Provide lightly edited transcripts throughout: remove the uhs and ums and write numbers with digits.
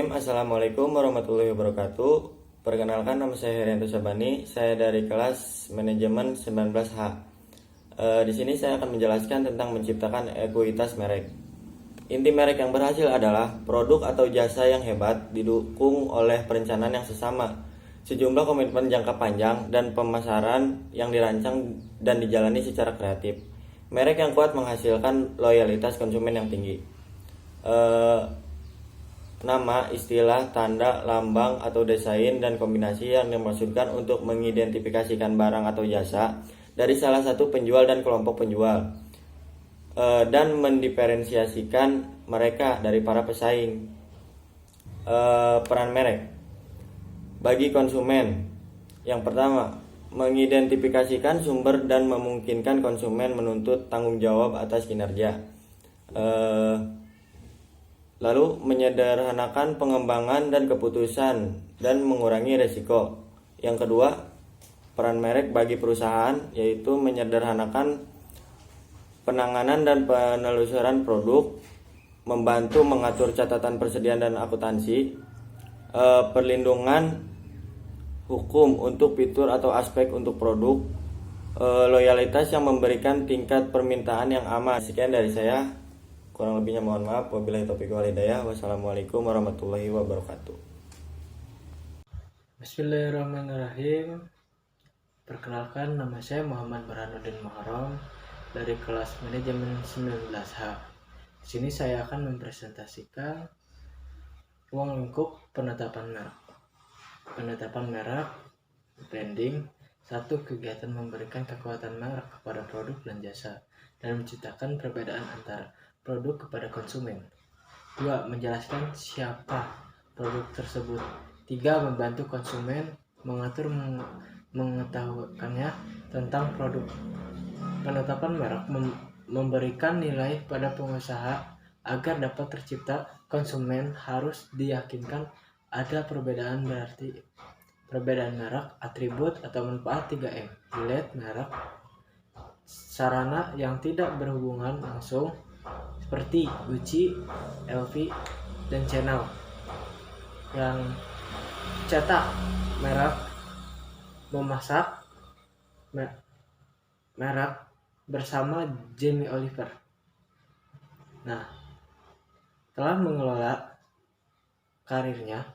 Bismillahirrahmanirrahim. Assalamualaikum warahmatullahi wabarakatuh. Perkenalkan, nama saya Herianto Sabani. Saya dari kelas manajemen 19H. Di sini saya akan menjelaskan tentang menciptakan ekuitas merek. Inti merek yang berhasil adalah produk atau jasa yang hebat didukung oleh perencanaan yang sesama, sejumlah komitmen jangka panjang, dan pemasaran yang dirancang dan dijalani secara kreatif. Merek yang kuat menghasilkan loyalitas konsumen yang tinggi. Nama, istilah, tanda, lambang, atau desain dan kombinasi yang dimaksudkan untuk mengidentifikasikan barang atau jasa dari salah satu penjual dan kelompok penjual, dan mendiferensiasikan mereka dari para pesaing. Peran merek bagi konsumen. Yang pertama, mengidentifikasikan sumber dan memungkinkan konsumen menuntut tanggung jawab atas kinerja. Lalu menyederhanakan pengembangan dan keputusan dan mengurangi resiko. Yang kedua, peran merek bagi perusahaan yaitu menyederhanakan penanganan dan penelusuran produk, membantu mengatur catatan persediaan dan akuntansi, perlindungan hukum untuk fitur atau aspek untuk produk, loyalitas yang memberikan tingkat permintaan yang aman. Sekian dari saya. Kurang lebihnya mohon maaf. Wabillahi taufiq wal hidayah. Wassalamualaikum warahmatullahi wabarakatuh. Bismillahirrahmanirrahim. Perkenalkan, nama saya Muhammad Burhanuddin Muharram dari kelas manajemen 19H. Di sini saya akan mempresentasikan ruang lingkup penetapan merek. Penetapan merek, branding. 1. Kegiatan memberikan kekuatan merek kepada produk dan jasa dan menciptakan perbedaan antara produk kepada konsumen. 2. Menjelaskan siapa produk tersebut. 3. Membantu konsumen mengatur mengetahuikannya tentang produk. Penetapan merek memberikan nilai pada pengusaha agar dapat tercipta. Konsumen harus diyakinkan ada perbedaan, berarti perbedaan merek, atribut atau manfaat 3M. Dilihat merek. Sarana yang tidak berhubungan langsung seperti Gucci, LV, dan Chanel. Yang cetak merek, memasak merek bersama Jamie Oliver. Nah, telah mengelola karirnya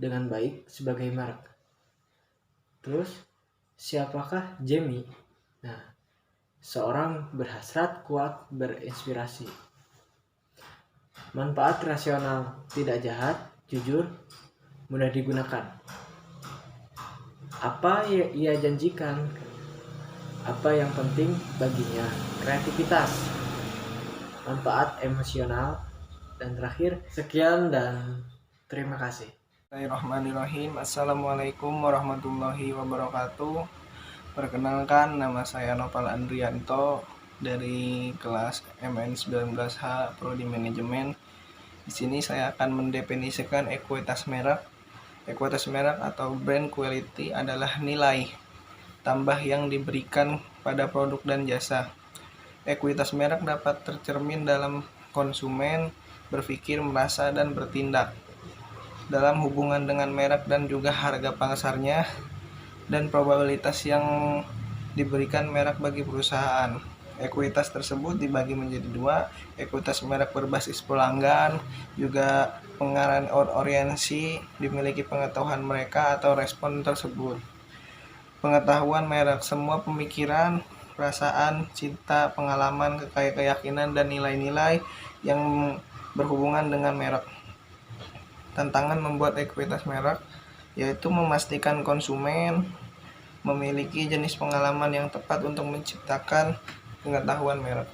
dengan baik sebagai merek. Terus, siapakah Jamie? Nah, seorang berhasrat kuat, berinspirasi. Manfaat rasional, tidak jahat, jujur, mudah digunakan. Apa ia janjikan? Apa yang penting baginya? Kreativitas, manfaat emosional, dan terakhir, sekian dan terima kasih. Bismillahirrahmanirrahim. Assalamualaikum warahmatullahi wabarakatuh. Perkenalkan, nama saya Noval Andrianto dari kelas MN19H Prodi Manajemen. Di sini saya akan mendefinisikan ekuitas merek. Ekuitas merek atau brand quality adalah nilai tambah yang diberikan pada produk dan jasa. Ekuitas merek dapat tercermin dalam konsumen berpikir, merasa, dan bertindak dalam hubungan dengan merek dan juga harga pasarnya dan probabilitas yang diberikan merek bagi perusahaan. Ekuitas tersebut dibagi menjadi 2, ekuitas merek berbasis pelanggan, juga pengarah orientasi dimiliki pengetahuan mereka atau respon tersebut. Pengetahuan merek, semua pemikiran, perasaan, cinta, pengalaman, keyakinan, dan nilai-nilai yang berhubungan dengan merek. Tantangan membuat ekuitas merek yaitu memastikan konsumen memiliki jenis pengalaman yang tepat untuk menciptakan pengetahuan merek.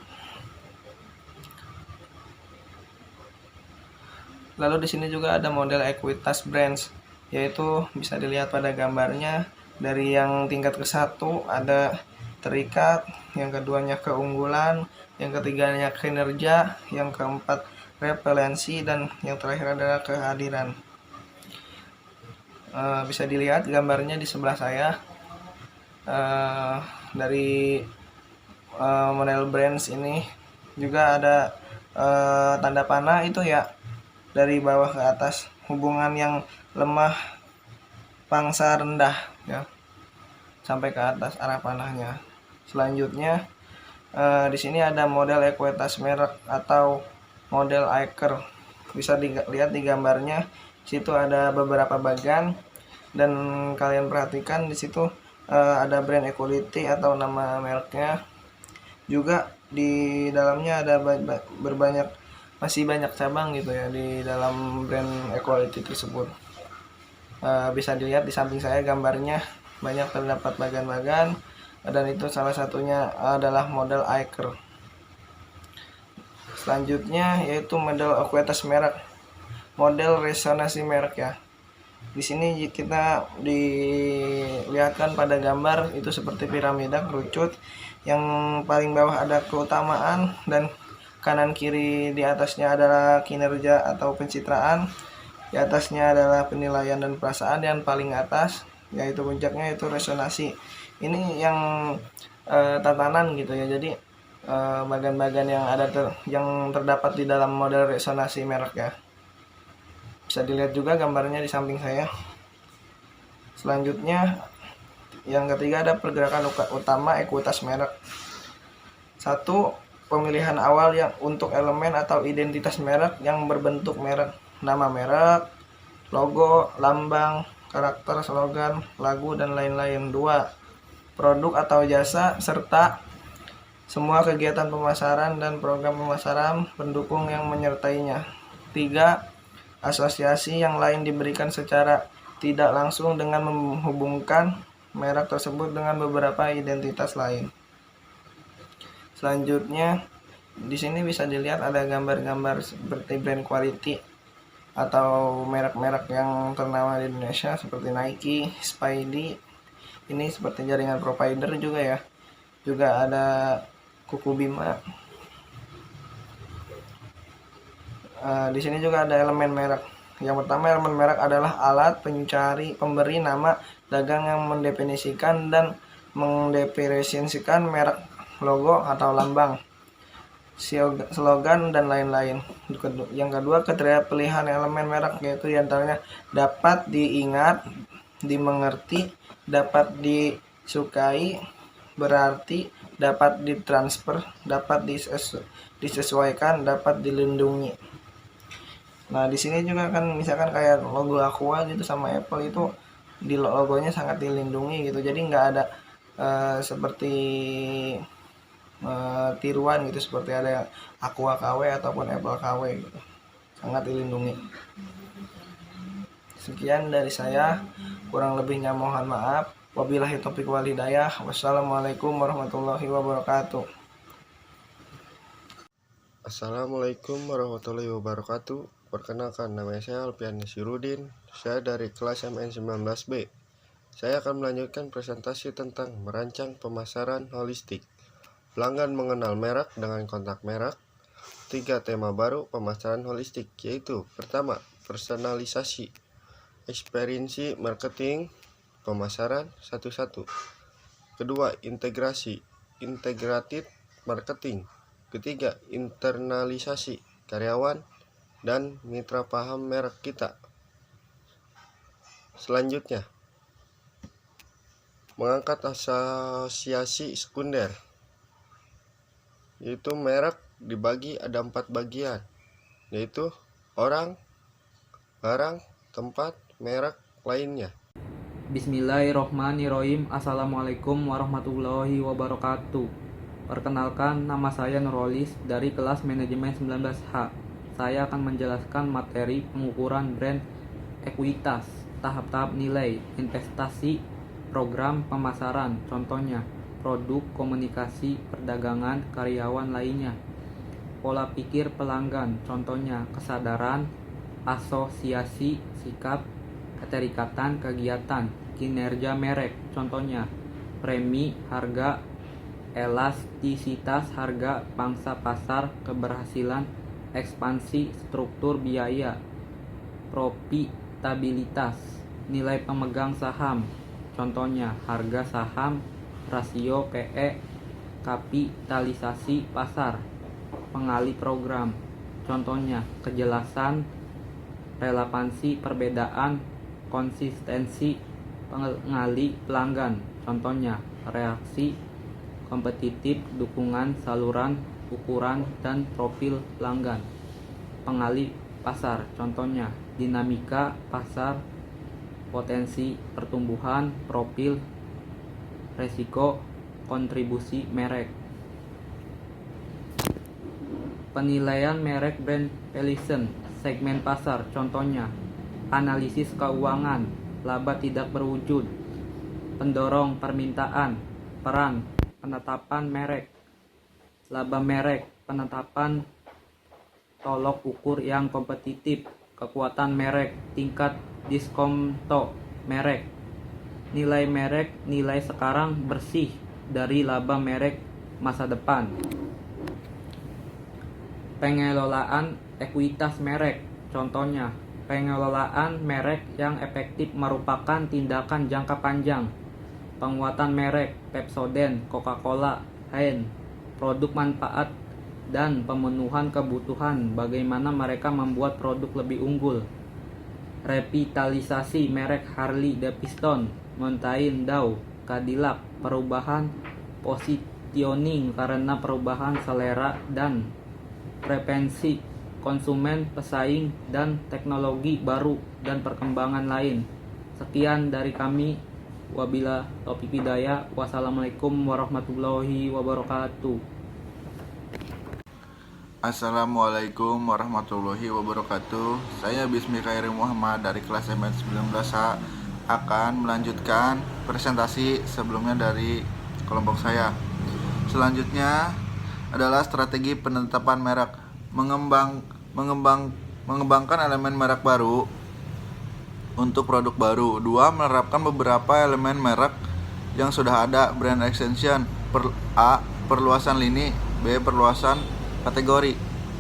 Lalu di sini juga ada model ekuitas brands, yaitu bisa dilihat pada gambarnya. Dari yang tingkat ke-1 ada terikat, yang keduanya keunggulan, yang ketiganya kinerja, yang keempat repelensi, dan yang terakhir adalah kehadiran. Bisa dilihat gambarnya di sebelah saya. Dari model brands ini juga ada tanda panah itu ya, dari bawah ke atas. hubungan yang lemah pangsa rendah ya sampai ke atas arah panahnya. Selanjutnya di sini ada model ekuitas merek atau model Aker. Bisa dilihat di gambarnya. Situ ada beberapa bagian dan kalian perhatikan di situ ada brand equality atau nama mereknya. Juga di dalamnya ada masih banyak cabang gitu ya di dalam brand equality tersebut. Bisa dilihat di samping saya gambarnya banyak terdapat bagian-bagian dan itu salah satunya adalah model Aker. Selanjutnya yaitu model ekuitas merek, model resonansi merek ya. Di sini kita dilihatkan pada gambar itu seperti piramida kerucut, yang paling bawah ada keutamaan dan kanan kiri di atasnya adalah kinerja atau pencitraan, di atasnya adalah penilaian dan perasaan, dan paling atas yaitu puncaknya itu resonansi. Ini yang tatanan gitu ya. Jadi bagian-bagian yang yang terdapat di dalam model resonansi merek ya. Bisa dilihat juga gambarnya di samping saya. Selanjutnya yang ketiga ada pergerakan utama ekuitas merek. 1. Pemilihan awal yang untuk elemen atau identitas merek yang berbentuk merek, nama merek, logo, lambang, karakter, slogan, lagu, dan lain-lain. 2. Produk atau jasa serta semua kegiatan pemasaran dan program pemasaran pendukung yang menyertainya. 3. Asosiasi yang lain diberikan secara tidak langsung dengan menghubungkan merek tersebut dengan beberapa identitas lain. Selanjutnya di sini bisa dilihat ada gambar-gambar seperti brand quality atau merek-merek yang ternama di Indonesia seperti Nike, Spidey. Ini seperti jaringan provider juga ya. Juga ada Kuku Bima. Di sini juga ada elemen merek. Yang pertama, elemen merek adalah alat pencari pemberi nama dagang yang mendefinisikan dan mendefinisikan merek, logo atau lambang, slogan, dan lain-lain. Yang kedua, kriteria pilihan elemen merek yaitu diantaranya dapat diingat, dimengerti, dapat disukai, berarti, dapat ditransfer, dapat disesuaikan, dapat dilindungi. Nah, di sini juga kan misalkan kayak logo Aqua gitu sama Apple itu di logonya sangat dilindungi gitu. Jadi nggak ada seperti tiruan gitu seperti ada Aqua KW ataupun Apple KW gitu. Sangat dilindungi. Sekian dari saya, kurang lebihnya mohon maaf. Wabillahi taufiq wal hidayah. Wassalamualaikum warahmatullahi wabarakatuh. Assalamualaikum warahmatullahi wabarakatuh. Perkenalkan, nama saya Alfian Nasirudin. Saya dari kelas MN19B. Saya akan melanjutkan presentasi tentang merancang pemasaran holistik. Pelanggan mengenal merek dengan kontak merek. 3 tema baru pemasaran holistik, yaitu pertama, personalisasi, eksperiensi marketing, pemasaran satu-satu. Kedua, integrasi, integrated marketing. Ketiga, internalisasi, karyawan dan mitra paham merek kita. Selanjutnya, mengangkat asosiasi sekunder, yaitu merek dibagi ada 4 bagian, yaitu orang, barang, tempat, merek lainnya. Bismillahirrohmanirrohim. Assalamualaikum warahmatullahi wabarakatuh. Perkenalkan, nama saya Nurholis dari kelas manajemen 19H. Saya akan menjelaskan materi pengukuran brand ekuitas, tahap-tahap nilai, investasi, program pemasaran, contohnya produk, komunikasi, perdagangan, karyawan lainnya. Pola pikir pelanggan, contohnya kesadaran, asosiasi, sikap, keterikatan, kegiatan, kinerja merek, contohnya premi, harga, elastisitas harga, pangsa pasar, keberhasilan, ekspansi, struktur biaya, profitabilitas, nilai pemegang saham, contohnya harga saham, rasio PE, kapitalisasi pasar, pengalih program, contohnya kejelasan, relevansi perbedaan, konsistensi pengali pelanggan. Contohnya, reaksi kompetitif, dukungan saluran, ukuran, dan profil pelanggan. Pengali pasar, contohnya dinamika pasar, potensi pertumbuhan, profil, resiko, kontribusi merek. Penilaian merek brand valuation, segmen pasar, contohnya analisis keuangan, laba tidak berwujud, pendorong permintaan, peran, penetapan merek, laba merek, penetapan tolok ukur yang kompetitif, kekuatan merek, tingkat diskonto merek, nilai merek, nilai sekarang bersih dari laba merek masa depan. Pengelolaan ekuitas merek, contohnya pengelolaan merek yang efektif merupakan tindakan jangka panjang. Penguatan merek Pepsodent, Coca-Cola, Heinz, produk manfaat dan pemenuhan kebutuhan, bagaimana mereka membuat produk lebih unggul. Revitalisasi merek Harley Davidson, Mountain Dew, Cadillac, perubahan positioning karena perubahan selera dan preferensi konsumen, pesaing, dan teknologi baru dan perkembangan lain. Sekian dari kami. Wabila taufiq hidayah. Wassalamualaikum warahmatullahi wabarakatuh. Assalamualaikum warahmatullahi wabarakatuh. Saya Bismi Khairi Muhammad dari kelas MN19H akan melanjutkan presentasi sebelumnya dari kelompok saya. Selanjutnya adalah strategi penetapan merek, mengembangkan elemen merek baru untuk produk baru. 2. Menerapkan beberapa elemen merek yang sudah ada, brand extension. A. Perluasan lini. B. Perluasan kategori.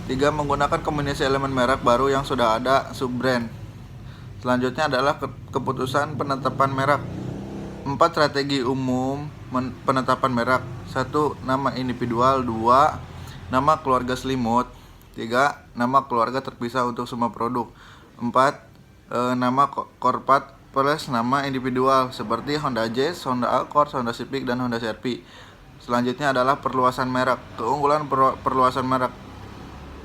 3. Menggunakan kombinasi elemen merek baru yang sudah ada, sub-brand. Selanjutnya adalah keputusan penetapan merek. 4. Strategi umum penetapan merek. 1. Nama individual. 2. Nama keluarga selimut. 3. Nama keluarga terpisah untuk semua produk. 4. Nama korpat plus nama individual seperti Honda Jazz, Honda Accord, Honda Civic, dan Honda CR-V. Selanjutnya adalah perluasan merek. Keunggulan perluasan merek.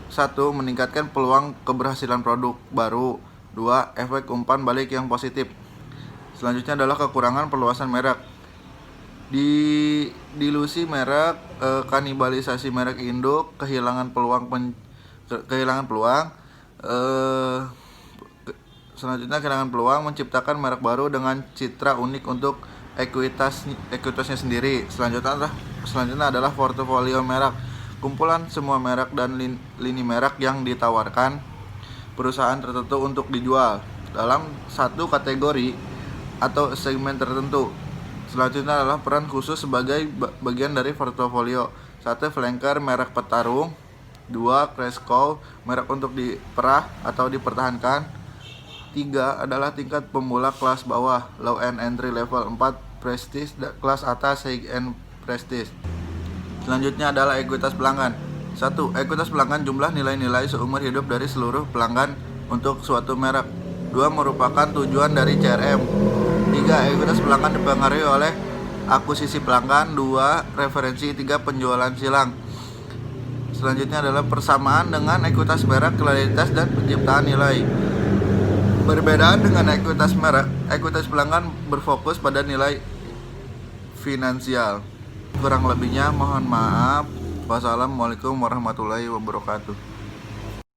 1. Meningkatkan peluang keberhasilan produk baru. 2. Efek umpan balik yang positif. Selanjutnya adalah kekurangan perluasan merek. Dilusi merek, kanibalisasi merek induk, kehilangan peluang. Selanjutnya kehilangan peluang menciptakan merek baru dengan citra unik untuk ekuitasnya sendiri. Selanjutnya adalah portofolio merek, kumpulan semua merek dan lini merek yang ditawarkan perusahaan tertentu untuk dijual dalam satu kategori atau segmen tertentu. Selanjutnya adalah peran khusus sebagai bagian dari portofolio. 1. Flanker merek petarung. 2. Crash cow merek untuk diperah atau dipertahankan. 3 adalah tingkat pemula kelas bawah, low and entry level. 4 prestige kelas atas, high end prestige. Selanjutnya adalah ekuitas pelanggan. 1. Ekuitas pelanggan, jumlah nilai-nilai seumur hidup dari seluruh pelanggan untuk suatu merek. 2. Merupakan tujuan dari CRM. 3. Ekuitas pelanggan dipengaruhi oleh akuisisi pelanggan. 2. Referensi. 3. Penjualan silang. Selanjutnya adalah persamaan dengan ekuitas merek, kualitas, dan penciptaan nilai. Berbedaan dengan ekuitas merek, ekuitas pelanggan berfokus pada nilai finansial. Kurang lebihnya mohon maaf. Wassalamualaikum warahmatullahi wabarakatuh.